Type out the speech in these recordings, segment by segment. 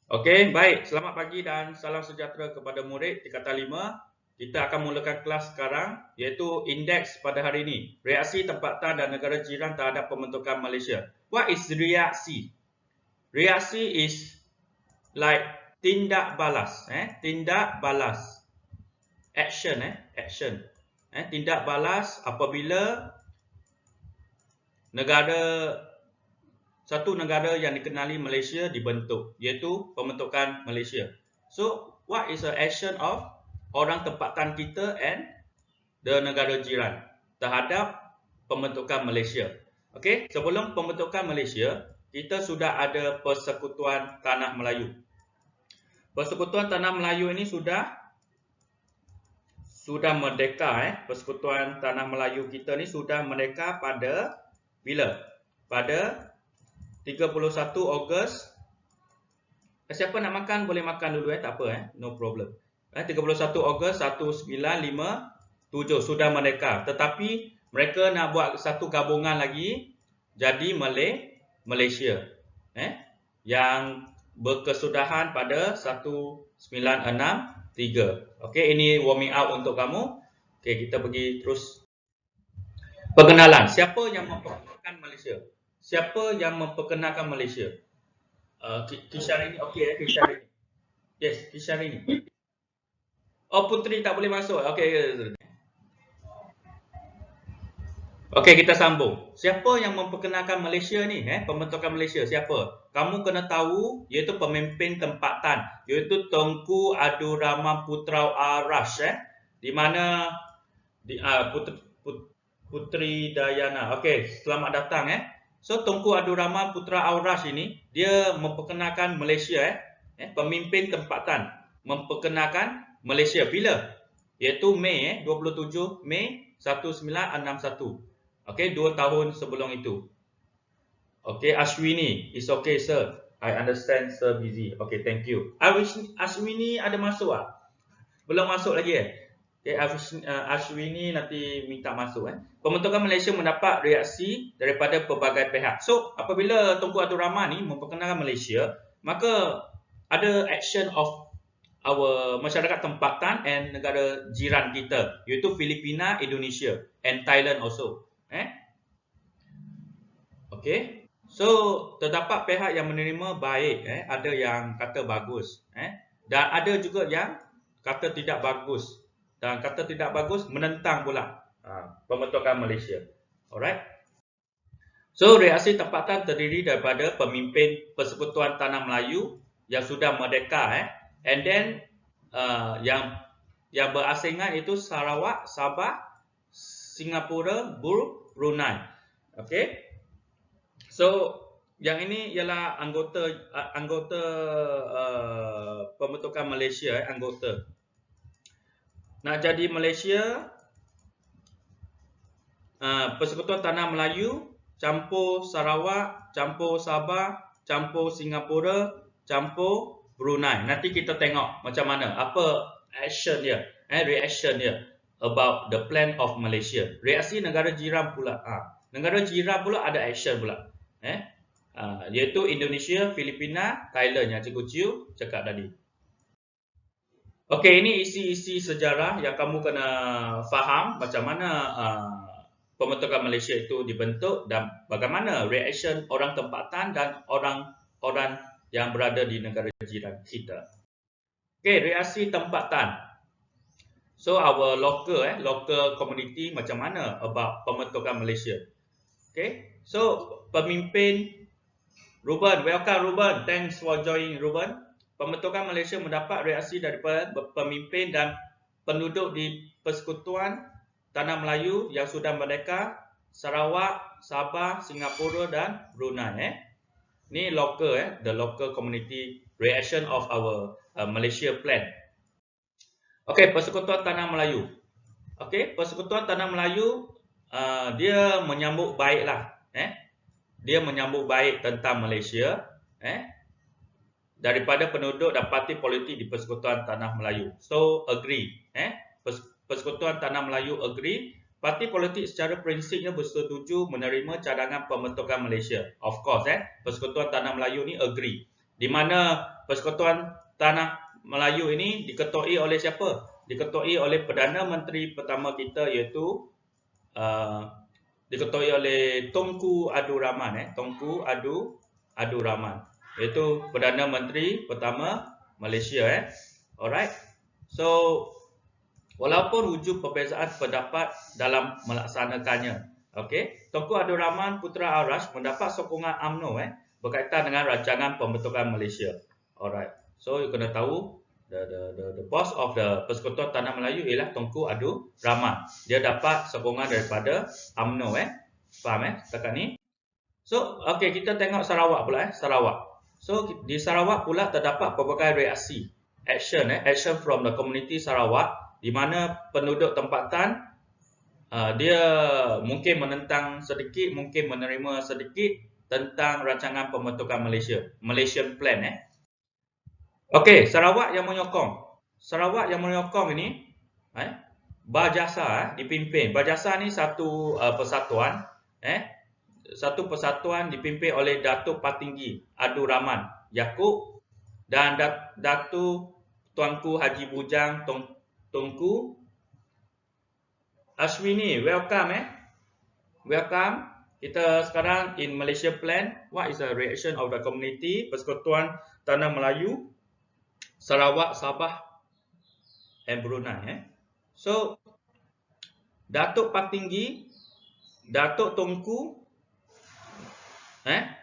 Okey, baik. Selamat pagi dan salam sejahtera kepada murid tingkatan 5. Kita akan mulakan kelas sekarang iaitu indeks pada hari ini. Reaksi tempatan dan negara jiran terhadap pembentukan Malaysia. What is reaksi? Reaksi is like tindak balas, tindak balas. Action, action. Tindak balas apabila satu negara yang dikenali Malaysia dibentuk, iaitu pembentukan Malaysia. So, what is the action of orang tempatan kita and the negara jiran terhadap pembentukan Malaysia? Okey, sebelum pembentukan Malaysia, kita sudah ada Persekutuan Tanah Melayu. Persekutuan Tanah Melayu ini sudah merdeka. Persekutuan Tanah Melayu kita ni sudah merdeka pada bila? Pada 31 Ogos. Siapa nak makan boleh makan dulu tak apa no problem. 31 Ogos 1957 sudah merdeka. Tetapi mereka nak buat satu gabungan lagi jadi Malaysia. Yang berkesudahan pada 1963. Okey, ini warming up untuk kamu. Okey, kita pergi terus. Pengenalan. Siapa yang memperkenalkan Malaysia? Siapa yang memperkenalkan Malaysia? Kisharini. Okey, Kisharini. Yes, Kisharini. Oh, Putri tak boleh masuk. Okey. Okey, kita sambung. Siapa yang memperkenalkan Malaysia ni? Pembentukan Malaysia siapa? Kamu kena tahu iaitu pemimpin tempatan, iaitu Tunku Abdul Rahman Putra Arash, di mana Putri Dayana. Okey, selamat datang So Tunku Abdul Rahman Putra Arash ini dia memperkenalkan Malaysia pemimpin tempatan memperkenalkan Malaysia bila? Iaitu Mei 27 Mei 1961. Okey, 2 tahun sebelum itu. Okey, Ashwini, it's okay sir. I understand sir busy. Okey, thank you. Ashwini ada masuk Belum masuk lagi Okay, Ashwini nanti minta masuk Pembentukan Malaysia mendapat reaksi daripada pelbagai pihak. So, apabila Tunku Abdul Rahman ni memperkenalkan Malaysia, maka ada action of our masyarakat tempatan and negara jiran kita, iaitu Filipina, Indonesia and Thailand also. Okey. So, terdapat pihak yang menerima baik, ada yang kata bagus, dan ada juga yang kata tidak bagus. Dan kata tidak bagus menentang pula pembentukan Malaysia. Alright. So, reaksi tempatan terdiri daripada pemimpin Persekutuan Tanah Melayu yang sudah merdeka, and then yang berasingan itu Sarawak, Sabah, Singapura, Brunei. Okey. So, yang ini ialah anggota pembentukan Malaysia, anggota. Nak jadi Malaysia, Persekutuan Tanah Melayu campur Sarawak, campur Sabah, campur Singapura, campur Brunei. Nanti kita tengok macam mana, apa action dia, reaction dia about the plan of Malaysia. Reaksi negara jiran pula. Negara jiran pula ada action pula. Iaitu Indonesia, Filipina, Thailand yang Cikgu Chiu cakap tadi. Okey, ini isi-isi sejarah yang kamu kena faham macam mana pembentukan Malaysia itu dibentuk dan bagaimana reaction orang tempatan dan orang yang berada di negara jiran kita. Okey, reaksi tempatan. So our local community macam mana about pembentukan Malaysia. Okay, so pemimpin Ruben, welcome Ruben. Thanks for joining Ruben. Pembentukan Malaysia mendapat reaksi daripada pemimpin dan penduduk di Persekutuan Tanah Melayu yang sudah merdeka, Sarawak, Sabah, Singapura dan Brunei. Ni local the local community reaction of our Malaysia plan. Okey, Persekutuan Tanah Melayu. Okey, Persekutuan Tanah Melayu dia menyambut baiklah, dia menyambut baik tentang Malaysia, daripada penduduk dan parti politik di Persekutuan Tanah Melayu. So agree, Persekutuan Tanah Melayu agree. Parti politik secara prinsipnya bersetuju menerima cadangan pembentukan Malaysia. Of course, Persekutuan Tanah Melayu ni agree. Di mana Persekutuan Tanah Melayu ini diketuai oleh siapa? Diketuai oleh Perdana Menteri pertama kita, iaitu diketuai oleh Tunku Abdul Rahman, Tunku Abdul Rahman, iaitu Perdana Menteri pertama Malaysia. Alright. So walaupun wujud perbezaan pendapat dalam melaksanakannya, okey, Tunku Abdul Rahman Putra Arash mendapat sokongan UMNO berkaitan dengan rancangan pembentukan Malaysia. Alright. So you kena tahu the boss of the Persekutuan Tanah Melayu ialah Tunku Abdul Rahman. Dia dapat sokongan daripada UMNO. Faham setakat ni? So okey, kita tengok Sarawak pula. Sarawak. So di Sarawak pula terdapat pelbagai reaksi, action from the community Sarawak, di mana penduduk tempatan dia mungkin menentang sedikit, mungkin menerima sedikit tentang rancangan pembentukan Malaysia, Malaysian Plan. Okey, Sarawak yang menyokong ini, Bajasa dipimpin. Bajasa ni satu persatuan, satu persatuan dipimpin oleh Datuk Patinggi Abdul Rahman Yaakob dan Datuk Tuanku Haji Bujang Tunku Ashwini. Welcome. Welcome. Kita sekarang in Malaysia Plan. What is the reaction of the community Persekutuan Tanah Melayu Sarawak, Sabah and Brunei. So Datuk Patinggi, Datuk Tunku,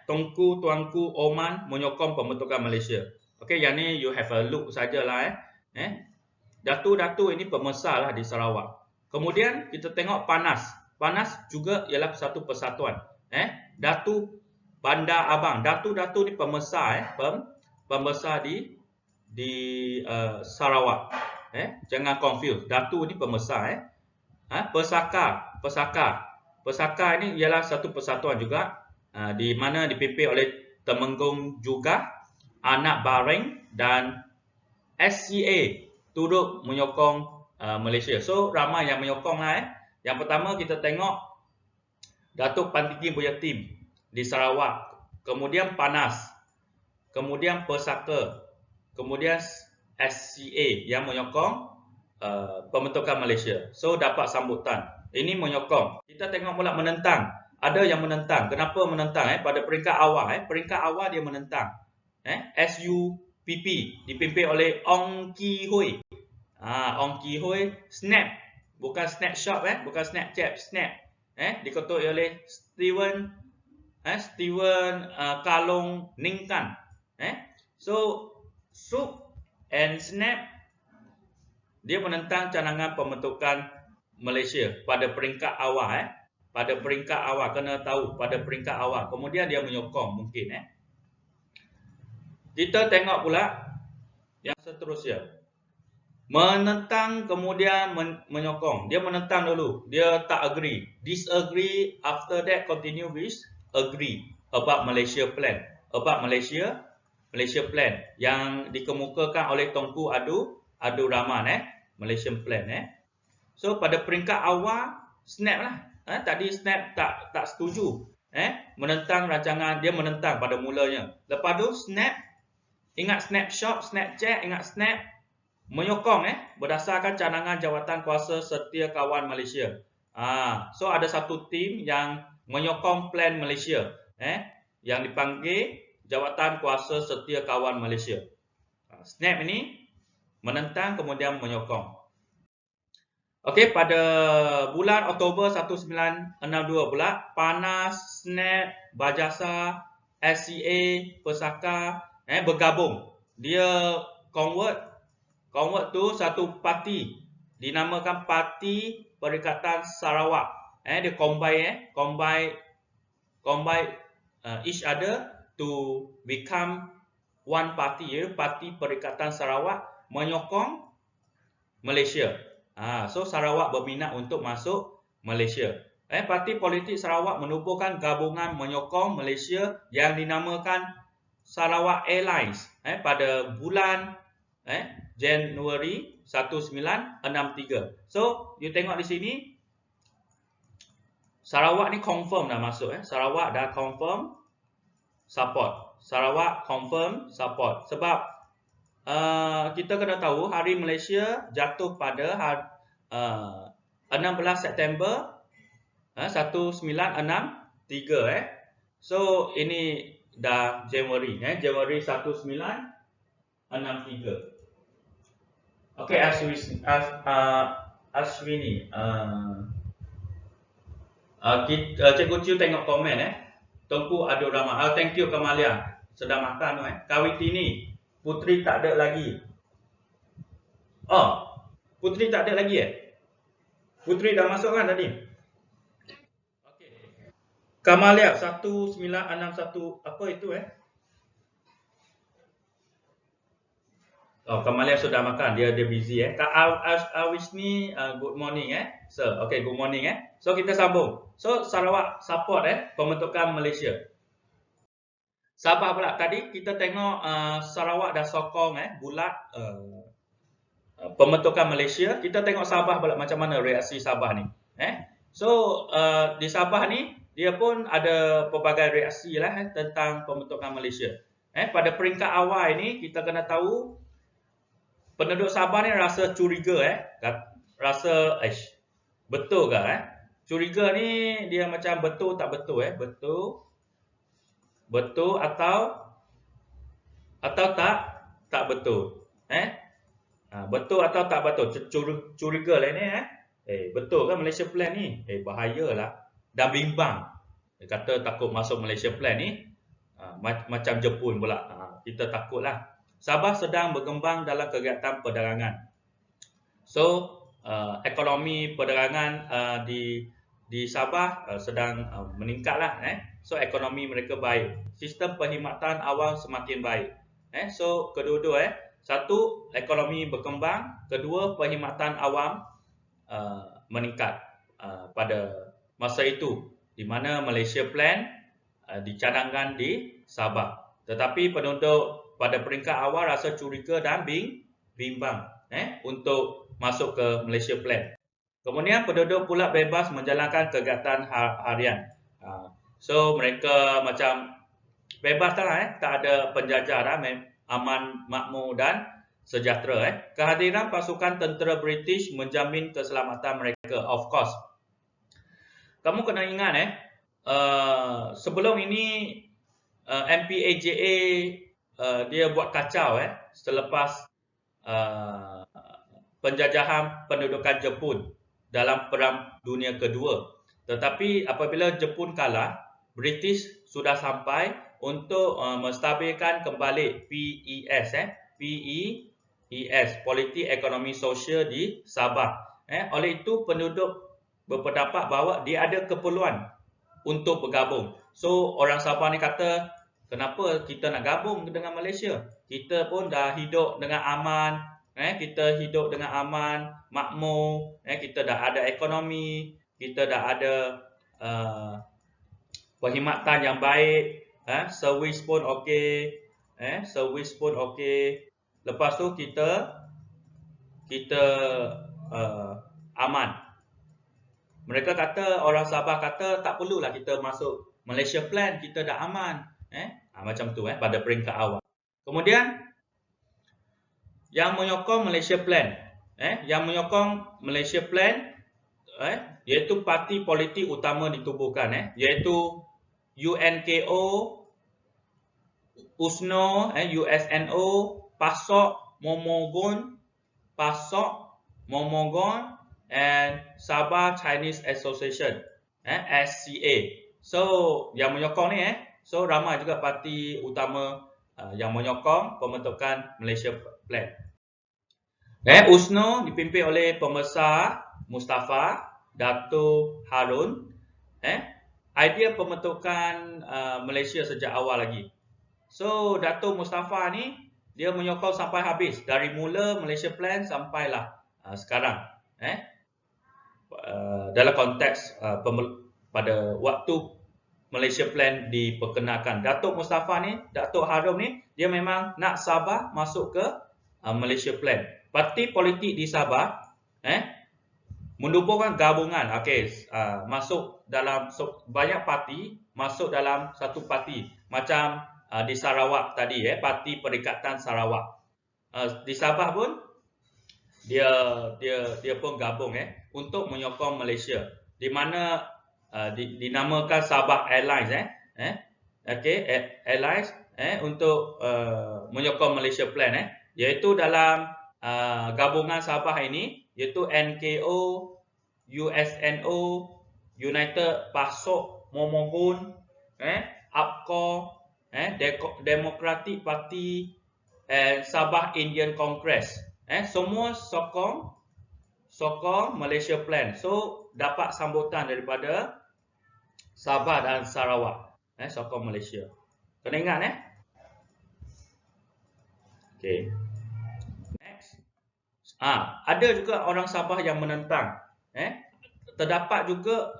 Tunku Tuanku Oman menyokong pembentukan Malaysia. Okey, yang ni you have a look sajalah. Datu-datu ini pembesar lah di Sarawak. Kemudian kita tengok Panas. Panas juga ialah satu persatuan. Datu Bandar Abang. Datu-datu ni pembesar, pembesar di Sarawak. Jangan confuse. Datu ni pembesar. Pesaka. Pesaka ini ialah satu persatuan juga, di mana dipimpin oleh Temenggung juga, Anak Baring dan SCA turut menyokong Malaysia. So ramai yang menyokong lah. Yang pertama kita tengok Datuk Patinggi Buyatim di Sarawak, kemudian Panas, kemudian Pesaka, kemudian SCA yang menyokong pembentukan Malaysia. So dapat sambutan. Ini menyokong. Kita tengok pula menentang. Ada yang menentang. Kenapa menentang? Pada peringkat awal, peringkat awal dia menentang. SUPP dipimpin oleh Ong Ki Hui. Ong Ki Hui. Snap, bukan Snapshot, bukan Snapchat, Snap. Diketuai oleh Steven Kalong Ningkan. So SUP and Snap dia menentang cadangan pembentukan Malaysia pada peringkat awal. Pada peringkat awal, kena tahu pada peringkat awal. Kemudian dia menyokong mungkin. Kita tengok pula yang seterusnya. Menentang kemudian menyokong. Dia menentang dulu. Dia tak agree. Disagree, after that continue with agree about Malaysia Plan. About Malaysia Plan yang dikemukakan oleh Tunku Abdul Rahman. Malaysian Plan. So pada peringkat awal, Snap lah. Tadi Snap tak setuju. Menentang rancangan, dia menentang pada mulanya. Lepas tu Snap, ingat Snapshot, Snapchat, ingat Snap, menyokong berdasarkan cadangan Jawatan Kuasa Setia Kawan Malaysia. So ada satu tim yang menyokong plan Malaysia, yang dipanggil Jawatan Kuasa Setia Kawan Malaysia. Snap ini menentang kemudian menyokong. Okey, pada bulan Oktober 1962 pula, Panas, Snap, Bajasa, SCA, Pesaka bergabung. Dia convert tu satu parti dinamakan Parti Perikatan Sarawak. Dia combine each other to become one party, Parti Perikatan Sarawak menyokong Malaysia. So Sarawak berminat untuk masuk Malaysia. Parti politik Sarawak menubuhkan gabungan menyokong Malaysia yang dinamakan Sarawak Airlines pada bulan Januari 1963. So you tengok di sini, Sarawak ni confirm dah masuk. Sarawak dah confirm support. Sarawak confirm support. Sebab kita kena tahu Hari Malaysia jatuh pada 16 September 1963. So ini dah Januari, Januari 1963. Okey, Ashwini, Cikgu Ciu tengok komen Tengku Abdul Rahman. Thank you Kamalia. Sedang makan Kawitini. Putri tak ada lagi. Oh, Putri tak ada lagi Putri dah masuk kan tadi? Okey. Kamalia 1961 apa itu Oh, Kamalia sudah makan. Dia busy Kak Awisni, good morning Sir. Okay, good morning So kita sambung. So Sarawak support pembentukan Malaysia. Sabah pula tadi kita tengok Sarawak dah sokong bulat pembentukan Malaysia. Kita tengok Sabah pula macam mana reaksi Sabah ni. So di Sabah ni dia pun ada pelbagai reaksi lah tentang pembentukan Malaysia. Pada peringkat awal ini kita kena tahu penduduk Sabah ni rasa curiga rasa betul ke curiga ni dia macam betul tak betul betul atau tak betul betul atau tak betul curiga lah ni betul kan Malaysia Plan ni bahayalah dah bimbang kata takut masuk Malaysia Plan ni macam Jepun pula kita takutlah. Sabah sedang berkembang dalam kegiatan perdagangan. So, ekonomi perdagangan di Sabah sedang meningkatlah. So, ekonomi mereka baik. Sistem perkhidmatan awam semakin baik. So, kedua-dua satu, ekonomi berkembang. Kedua, perkhidmatan awam meningkat pada masa itu. Di mana Malaysia Plan dicadangkan di Sabah. Tetapi penduduk pada peringkat awal rasa curiga dan bimbang untuk masuk ke Malaysia Plan. Kemudian penduduk pula bebas menjalankan kegiatan harian. So mereka macam bebas lah tak ada penjajah aman, makmur dan sejahtera. Kehadiran pasukan tentera British menjamin keselamatan mereka, of course. Kamu kena ingat sebelum ini MPAJA dia buat kacau selepas penjajahan pendudukan Jepun dalam Perang Dunia Kedua. Tetapi apabila Jepun kalah, British sudah sampai untuk menstabilkan kembali PES, Politik Ekonomi Sosial di Sabah. Oleh itu penduduk berpendapat bahawa dia ada keperluan untuk bergabung. So orang Sabah ni kata, kenapa kita nak gabung dengan Malaysia? Kita pun dah hidup dengan aman, kita hidup dengan aman, makmur, kita dah ada ekonomi, kita dah ada perkhidmatan yang baik, servis pun okey, Lepas tu kita aman. Mereka kata, orang Sabah kata tak perlulah kita masuk Malaysia Plan, kita dah aman. Macam tu pada peringkat awal. Kemudian yang menyokong Malaysia Plan, iaitu parti politik utama ditubuhkan, iaitu UNKO, USNO, USNO, PASOK, Momogon, and Sabah Chinese Association, SCA. So yang menyokong ni so ramai juga parti utama yang menyokong pembentukan Malaysia Plan. USNO dipimpin oleh Pembesar Mustafa Dato' Harun. Idea pembentukan Malaysia sejak awal lagi. So Dato' Mustafa ni dia menyokong sampai habis, dari mula Malaysia Plan sampailah sekarang. Dalam konteks pada waktu Malaysia Plan diperkenalkan, Dato' Mustafa ni, Dato' Harun ni, dia memang nak Sabah masuk ke Malaysia Plan. Parti politik di Sabah menubuhkan gabungan, masuk dalam banyak parti masuk dalam satu parti, macam di Sarawak tadi, Parti Perikatan Sarawak. di Sabah pun dia dia pun gabung untuk menyokong Malaysia, di mana dinamakan Sabah Airlines Airlines untuk menyokong Malaysia Plan iaitu dalam gabungan Sabah ini, iaitu NKO, USNO, United Pasok Momohun, APCO, Democratic Party, Sabah Indian Congress, semua sokong Malaysia Plan. So dapat sambutan daripada Sabah dan Sarawak, sokong Malaysia. Kena ingat Okay. Next. Ada juga orang Sabah yang menentang. Terdapat juga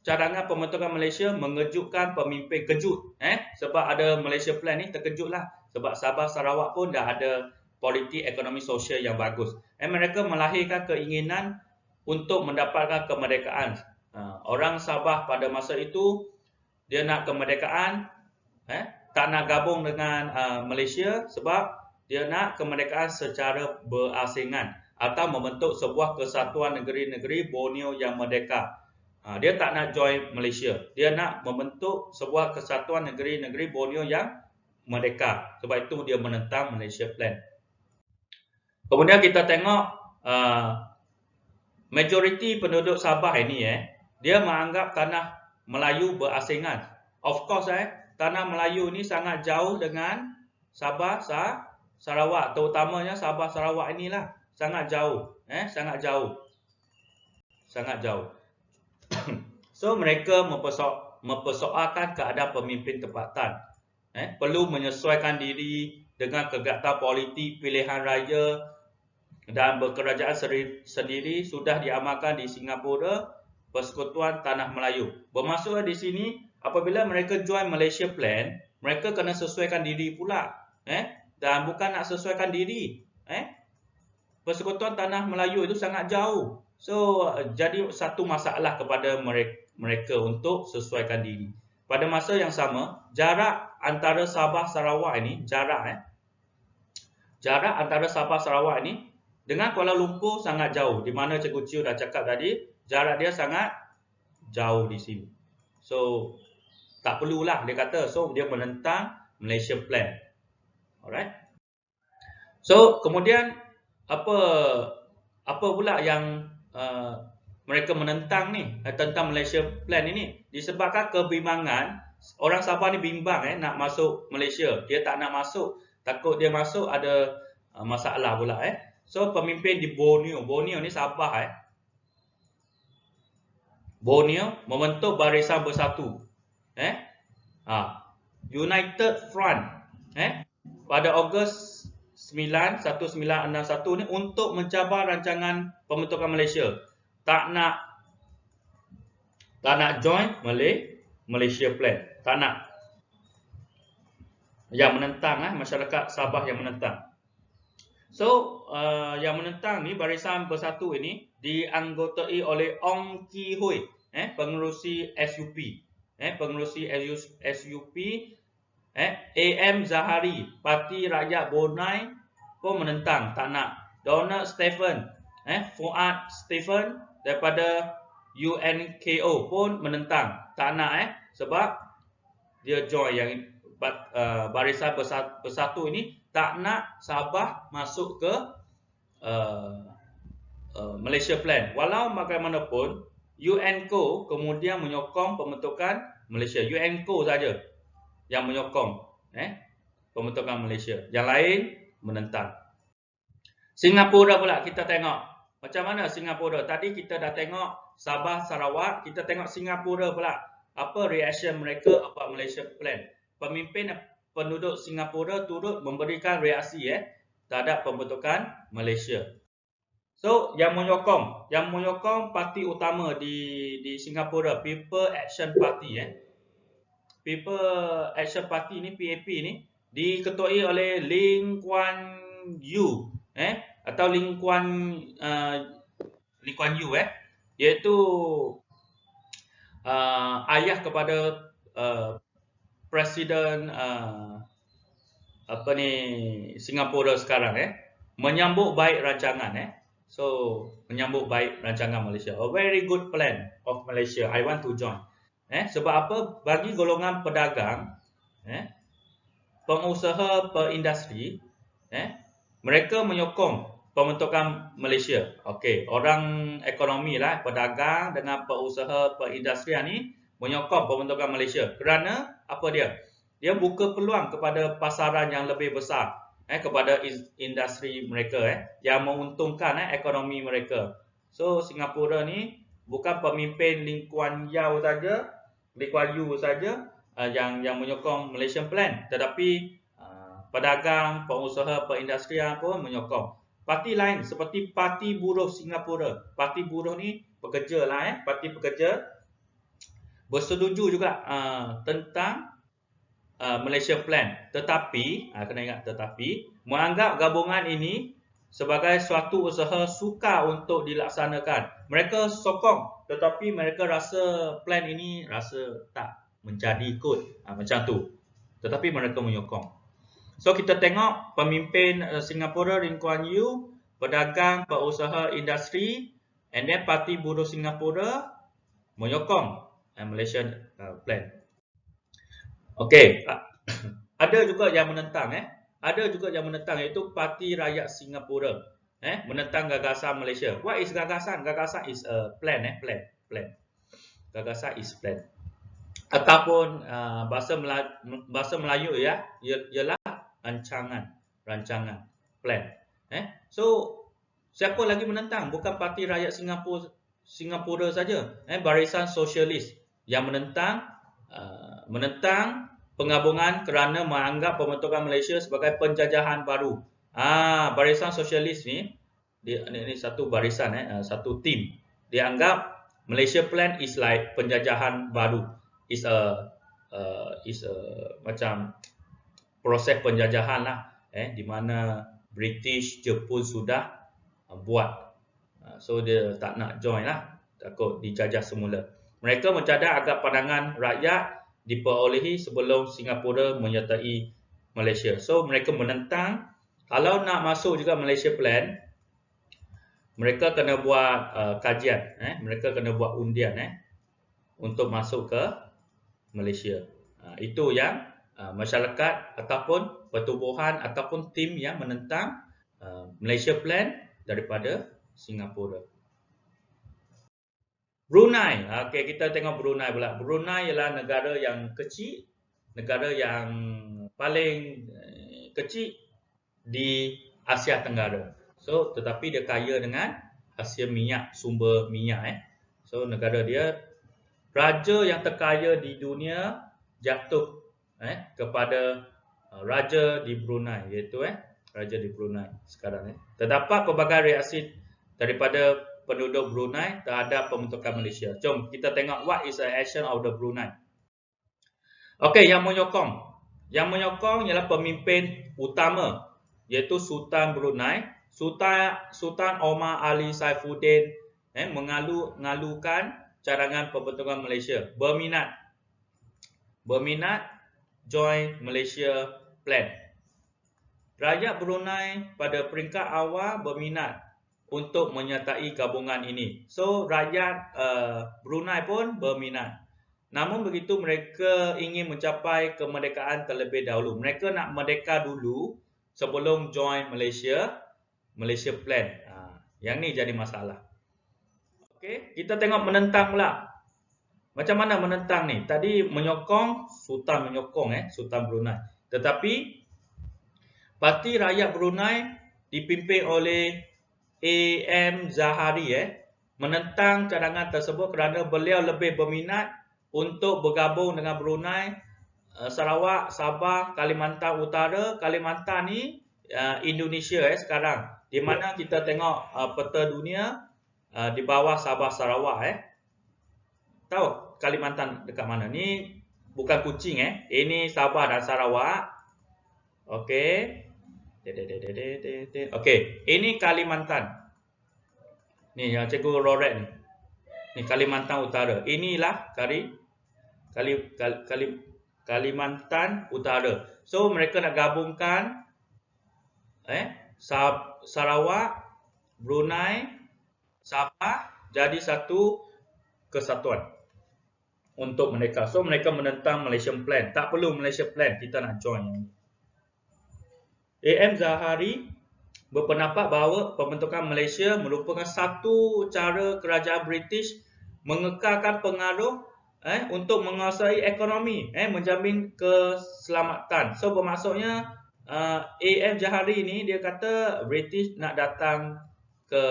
cadangan pembentukan Malaysia mengejutkan pemimpin kejut. Sebab ada Malaysia Plan ni terkejutlah. Sebab Sabah Sarawak pun dah ada politik ekonomi sosial yang bagus. Mereka melahirkan keinginan untuk mendapatkan kemerdekaan. Orang Sabah pada masa itu dia nak kemerdekaan, tak nak gabung dengan Malaysia sebab dia nak kemerdekaan secara berasingan atau membentuk sebuah kesatuan negeri-negeri Borneo yang merdeka. Dia tak nak join Malaysia. Dia nak membentuk sebuah kesatuan negeri-negeri Borneo yang merdeka. Sebab itu dia menentang Malaysia Plan. Kemudian kita tengok majoriti penduduk Sabah ini dia menganggap tanah Melayu berasingan. Of course tanah Melayu ni sangat jauh dengan Sabah Sarawak, terutamanya Sabah Sarawak inilah sangat jauh, sangat jauh. So mereka mempersoalkan keadaan pemimpin tempatan. Perlu menyesuaikan diri dengan kegiatan politik pilihan raya dan berkerajaan sendiri sudah diamalkan di Singapura, Persekutuan Tanah Melayu. Bermaksud di sini apabila mereka join Malaysia Plan, mereka kena sesuaikan diri pula. Dan bukan nak sesuaikan diri. Persekutuan Tanah Melayu itu sangat jauh. So jadi satu masalah kepada mereka untuk sesuaikan diri. Pada masa yang sama, jarak antara Sabah Sarawak ini, jarak antara Sabah Sarawak ini dengan Kuala Lumpur sangat jauh. Di mana Cikgu Chiu dah cakap tadi, jarak dia sangat jauh di sini. So tak perlulah dia kata. So dia menentang Malaysia Plan. Alright. So kemudian apa pula yang mereka menentang ni tentang Malaysia Plan ini? Disebabkan kebimbangan, orang Sabah ni bimbang nak masuk Malaysia. Dia tak nak masuk, takut dia masuk ada masalah pula So pemimpin di Borneo ni Sabah Borneo membentuk Barisan Bersatu. United Front pada Ogos 1961 ni untuk mencabar rancangan pembentukan Malaysia. Tak nak join Malaysia Plan. Tak nak. Yang menentang masyarakat Sabah yang menentang. So yang menentang ni Barisan Bersatu ini dianggotai oleh Ong Ki Hui, pengerusi SUP. Pengerusi SUP, AM Zahari, Parti Rakyat Brunei pun menentang, tak nak. Donald Stephen, Fuad Stephen daripada UNKO pun menentang, tak nak sebab dia join yang Barisan Bersatu ini tak nak Sabah masuk ke Malaysia Plan. Walau bagaimanapun UNKO kemudian menyokong pembentukan Malaysia. UNKO saja yang menyokong pembentukan Malaysia. Yang lain menentang. Singapura pula kita tengok. Macam mana Singapura? Tadi kita dah tengok Sabah Sarawak, kita tengok Singapura pula. Apa reaction mereka about Malaysia Plan? Pemimpin penduduk Singapura turut memberikan reaksi terhadap pembentukan Malaysia. So yang menyokong parti utama di Singapura, People Action Party People Action Party ni, PAP ni diketuai oleh Lee Kuan Yew atau Lee Kuan Yew iaitu ayah kepada Presiden apa ni Singapura sekarang menyambut baik rancangan So menyambut baik rancangan Malaysia. A very good plan of Malaysia. I want to join. Sebab apa? Bagi golongan pedagang, pengusaha perindustri, mereka menyokong pembentukan Malaysia. Okey, orang ekonomi lah, pedagang dengan pengusaha perindustrian ni menyokong pembentukan Malaysia. Kerana apa dia? Dia buka peluang kepada pasaran yang lebih besar kepada industri mereka yang menguntungkan ekonomi mereka. So Singapura ni bukan pemimpin Lee Kuan Yew saja yang menyokong Malaysian Plan, tetapi pedagang, pengusaha perindustrian pun menyokong. Parti lain seperti Parti Buruh Singapura. Parti buruh ni pekerja lah parti pekerja bersetuju juga tentang Malaysia Plan, tetapi kena ingat menganggap gabungan ini sebagai suatu usaha sukar untuk dilaksanakan. Mereka sokong, tetapi mereka rasa plan ini rasa tak menjadi kot macam tu. Tetapi mereka menyokong. So kita tengok pemimpin Singapura Lee Kuan Yew, pedagang, pengusaha industri, and then Parti Buruh Singapura menyokong Malaysian Plan. Okey, ada juga yang menentang iaitu Parti Rakyat Singapura menentang gagasan Malaysia. What is gagasan? Gagasan is a plan plan. Gagasan is plan. Ataupun bahasa Melayu ialah rancangan, plan. So siapa lagi menentang? Bukan Parti Rakyat Singapura saja. Barisan Sosialis yang menentang penggabungan kerana menganggap pembentukan Malaysia sebagai penjajahan baru. Barisan Sosialis ni satu barisan satu tim. Dia anggap Malaysia Plan is like penjajahan baru. Is a macam proses penjajahan lah di mana British, Jepun sudah buat. So dia tak nak join lah, takut dijajah semula. Mereka mencadang agar pandangan rakyat diperolehi sebelum Singapura menyertai Malaysia. So mereka menentang kalau nak masuk juga Malaysia Plan, mereka kena buat kajian, mereka kena buat undian untuk masuk ke Malaysia. Itu yang masyarakat ataupun pertubuhan ataupun tim yang menentang Malaysia Plan daripada Singapura. Brunei. Okey, kita tengok Brunei pula. Brunei ialah negara yang kecil, negara yang paling kecil di Asia Tenggara. So, tetapi dia kaya dengan hasil minyak, sumber minyak So, negara dia, raja yang terkaya di dunia jatuh kepada raja di Brunei, iaitu raja di Brunei sekarang Terdapat pelbagai reaksi daripada penduduk Brunei terhadap pembentukan Malaysia. Jom kita tengok what is the action of the Brunei. Okey, yang menyokong ialah pemimpin utama iaitu Sultan Brunei, Sultan Omar Ali Saifuddin mengalukan cadangan pembentukan Malaysia, berminat join Malaysia Plan. Rakyat Brunei pada peringkat awal berminat untuk menyertai gabungan ini. So rakyat Brunei pun berminat. Namun begitu mereka ingin mencapai kemerdekaan terlebih dahulu. Mereka nak merdeka dulu sebelum join Malaysia Plan. Yang ni jadi masalah. Okey, kita tengok menentang pula. Macam mana menentang ni? Tadi menyokong, Sultan Brunei. Tetapi Parti Rakyat Brunei dipimpin oleh A.M. Zahari menentang cadangan tersebut kerana beliau lebih berminat untuk bergabung dengan Brunei, Sarawak, Sabah, Kalimantan Utara. Kalimantan ni Indonesia sekarang, di mana kita tengok peta dunia di bawah Sabah Sarawak Tahu Kalimantan dekat mana? Ni bukan Kuching ini Sabah dan Sarawak. Okey. Okey, ini Kalimantan. Ni yang cikgu Roret ni. Ni Kalimantan Utara. Inilah Kalimantan Utara. So mereka nak gabungkan Sarawak, Brunei, Sabah jadi satu kesatuan untuk mereka. So mereka menentang Malaysian Plan. Tak perlu Malaysia Plan, kita nak join yang ini. AM Zahari berpendapat bahawa pembentukan Malaysia merupakan satu cara kerajaan British mengekalkan pengaruh untuk menguasai ekonomi, menjamin keselamatan. So bermaksudnya AM Zahari ni dia kata British nak datang ke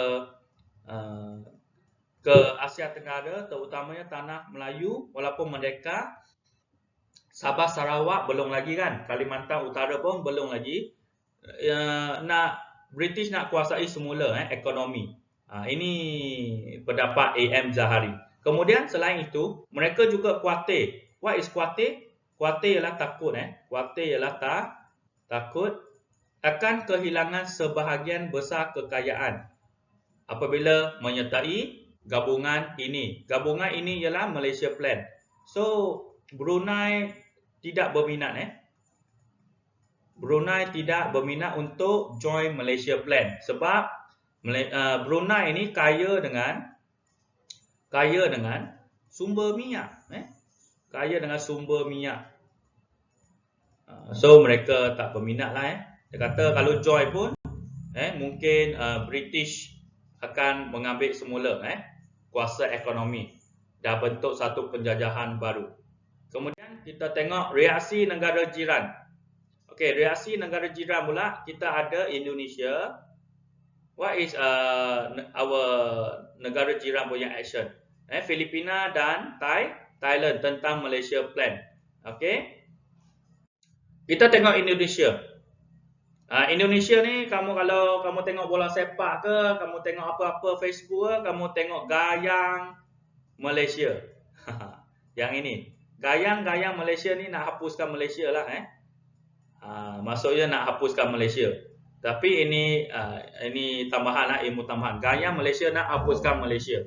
Asia Tenggara, terutamanya tanah Melayu, walaupun merdeka. Sabah Sarawak belum lagi kan, Kalimantan Utara pun belum lagi. British nak kuasai semula ekonomi. Ini pendapat AM Zahari. Kemudian selain itu, mereka juga khuatir. What is khuatir? Khuatir ialah takut. Khuatir ialah takut akan kehilangan sebahagian besar kekayaan apabila menyertai gabungan ini. Gabungan ini ialah Malaysia Plan. So Brunei tidak berminat. Brunei tidak berminat untuk join Malaysia Plan sebab Brunei ini kaya dengan sumber minyak. Kaya dengan sumber minyak. So mereka tak berminat lah. Dia kata kalau join pun mungkin British akan mengambil semula kuasa ekonomi. Dah bentuk satu penjajahan baru. Kemudian kita tengok reaksi negara jiran. Okey, reaksi negara jiran pula kita ada Indonesia. What is our negara jiran punya action? Filipina dan Thailand tentang Malaysia Plan. Okey. Kita tengok Indonesia. Indonesia ni kalau kamu tengok bola sepak ke, kamu tengok apa-apa Facebook ke, kamu tengok gayang Malaysia. Yang ini. Gayang Malaysia ni nak hapuskan Malaysia lah maksudnya nak hapuskan Malaysia. Tapi ini tambahan lah, ilmu tambahan. Gayang Malaysia nak hapuskan Malaysia.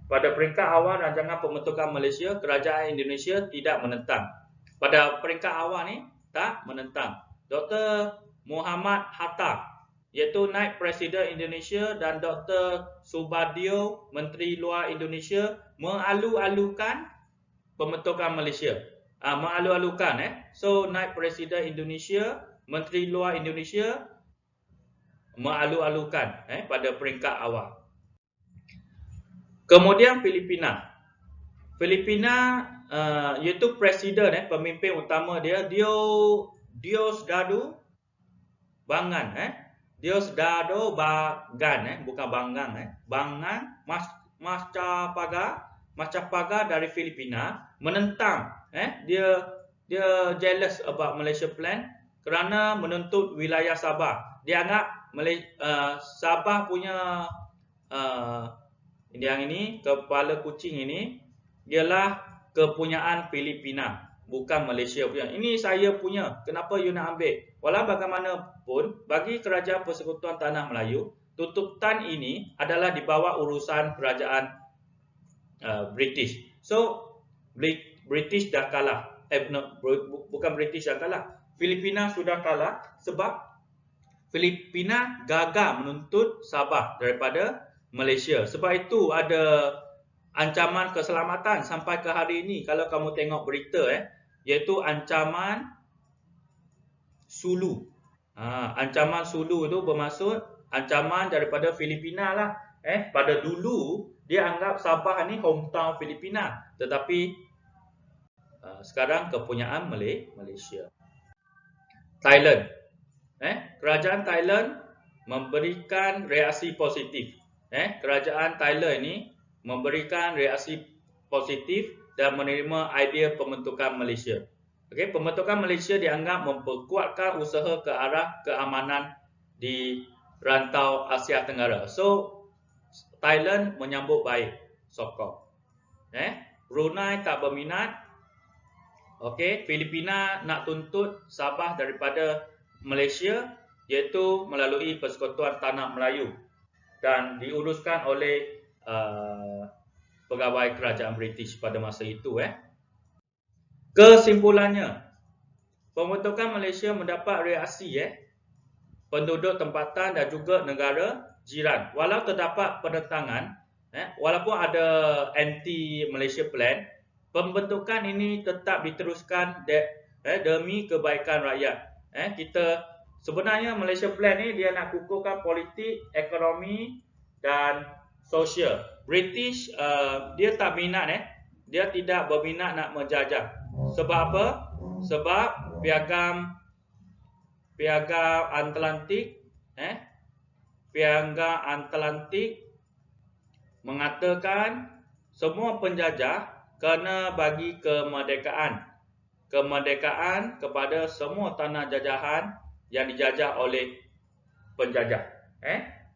Pada peringkat awal rancangan pembentukan Malaysia, kerajaan Indonesia tidak menentang. Pada peringkat awal ni tak menentang. Dr. Muhammad Hatta iaitu Naib Presiden Indonesia dan Dr. Subadio Menteri Luar Indonesia mengalu-alukan pembentukan Malaysia. Mengalu-alukan So Naib Presiden Indonesia, Menteri Luar Indonesia mengalu-alukan pada peringkat awal. Kemudian Filipina. Filipina iaitu presiden pemimpin utama dia Diosdado Bangan Diosdado Bangan bukan Bangang Bangan Macapagal dari Filipina menentang dia jealous about Malaysia Plan kerana menuntut wilayah Sabah. Dia anggap Sabah punya yang ini kepala kucing ini ialah kepunyaan Filipina, bukan Malaysia punya. Ini saya punya. Kenapa you nak ambil? Walau bagaimanapun bagi Kerajaan Persekutuan Tanah Melayu, tuntutan ini adalah di bawah urusan kerajaan British. So British dah kalah. Bukan British dah kalah. Filipina sudah kalah sebab Filipina gagal menuntut Sabah daripada Malaysia. Sebab itu ada ancaman keselamatan sampai ke hari ini. Kalau kamu tengok berita iaitu ancaman Sulu. Ancaman Sulu itu bermaksud ancaman daripada Filipina lah. Pada dulu dia anggap Sabah ni hometown Filipina, tetapi sekarang kepunyaan Malaysia. Thailand. Kerajaan Thailand memberikan reaksi positif. Kerajaan Thailand ini memberikan reaksi positif dan menerima idea pembentukan Malaysia. Pembentukan Malaysia dianggap memperkuatkan usaha ke arah keamanan di rantau Asia Tenggara. So Thailand menyambut baik, sokong. Brunei tak berminat. Filipina nak tuntut Sabah daripada Malaysia iaitu melalui Persekutuan Tanah Melayu dan diuruskan oleh pegawai kerajaan British pada masa itu. Kesimpulannya, pembentukan Malaysia mendapat reaksi penduduk tempatan dan juga negara jiran. Walau terdapat penentangan, walaupun ada anti Malaysia Plan, pembentukan ini tetap diteruskan demi kebaikan rakyat. Kita sebenarnya Malaysia Plan ni dia nak kukuhkan politik, ekonomi dan sosial. British dia tak minat dia tidak berminat nak menjajah. Sebab apa? Sebab piagam Atlantik Piagam Atlantik mengatakan semua penjajah kena bagi kemerdekaan kepada semua tanah jajahan yang dijajah oleh penjajah.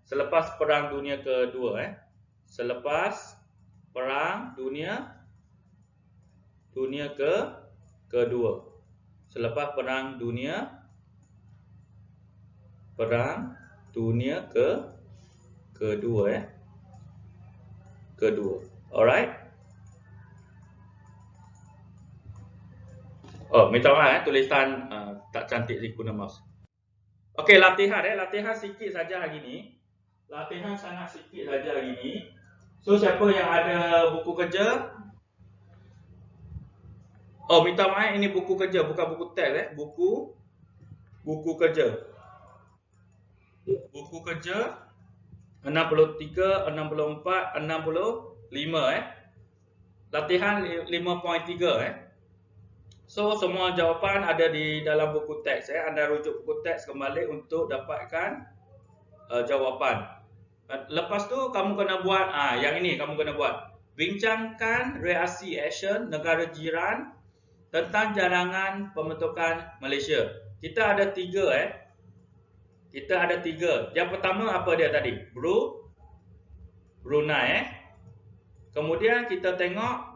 Selepas Perang Dunia Kedua, selepas Perang Dunia Kedua, selepas Perang Dunia Kedua. Alright. Oh, minta maaf tulisan tak cantik di guna mouse. Okey, latihan sikit saja hari ni. Latihan sangat sikit saja hari ni. So siapa yang ada buku kerja? Oh, minta maaf, ini buku kerja, bukan buku teks Buku kerja. Buku kerja 63, 64, 65 Latihan 5.3 So semua jawapan ada di dalam buku teks Anda rujuk buku teks kembali untuk dapatkan jawapan. Lepas tu kamu kena buat yang ini kamu kena buat. Bincangkan reaksi action negara jiran tentang jarangan pembentukan Malaysia. Kita ada 3 Kita ada 3. Yang pertama apa dia tadi? Brunei Kemudian kita tengok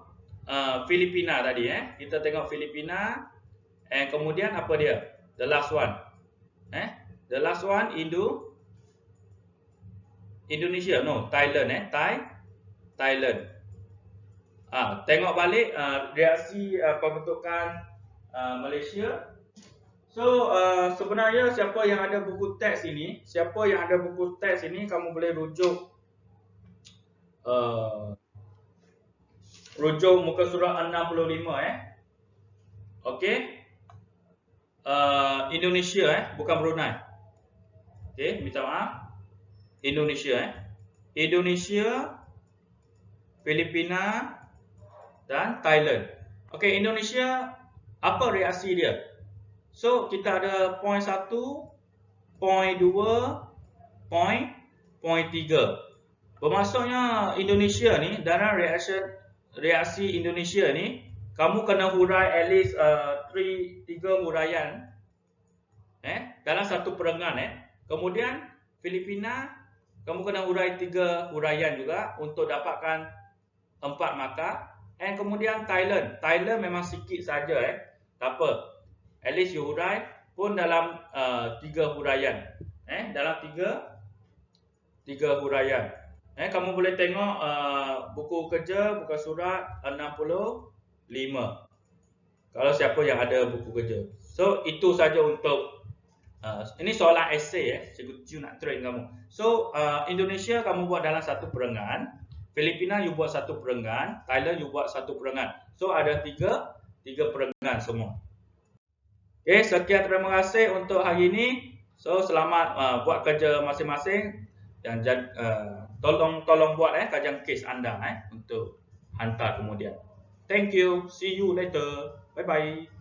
Filipina tadi Kita tengok Filipina. Kemudian apa dia? The last one. The last one Indonesia. No, Thailand Thailand. Tengok balik reaksi pembentukan Malaysia. So sebenarnya siapa yang ada buku teks ini, kamu boleh rujuk muka surat 65 Okey. Indonesia bukan Brunei. Okey, minta maaf. Indonesia Filipina dan Thailand. Okey, Indonesia apa reaksi dia? So kita ada point 1, point 2, point 3. Bermaksudnya Indonesia ni dalam reaksi Indonesia ni kamu kena hurai at least 3 huraian dalam satu perengan Kemudian Filipina kamu kena hurai 3 huraian juga untuk dapatkan 4 markah. Kemudian Thailand memang sikit saja tak apa. At least you hurai pun dalam 3 huraian. Dalam 3 huraian. Kamu boleh tengok buku kerja, buku surat 65. Kalau siapa yang ada buku kerja. So itu saja untuk ini soalan esei Cikgu Ju nak train kamu. So Indonesia kamu buat dalam satu perengan, Filipina you buat satu perengan, Thailand you buat satu perengan. So ada 3 perengan semua. Okay, sekian, terima kasih untuk hari ini. So selamat buat kerja masing-masing dan tolong buat kajian kes anda untuk hantar kemudian. Thank you. See you later. Bye bye.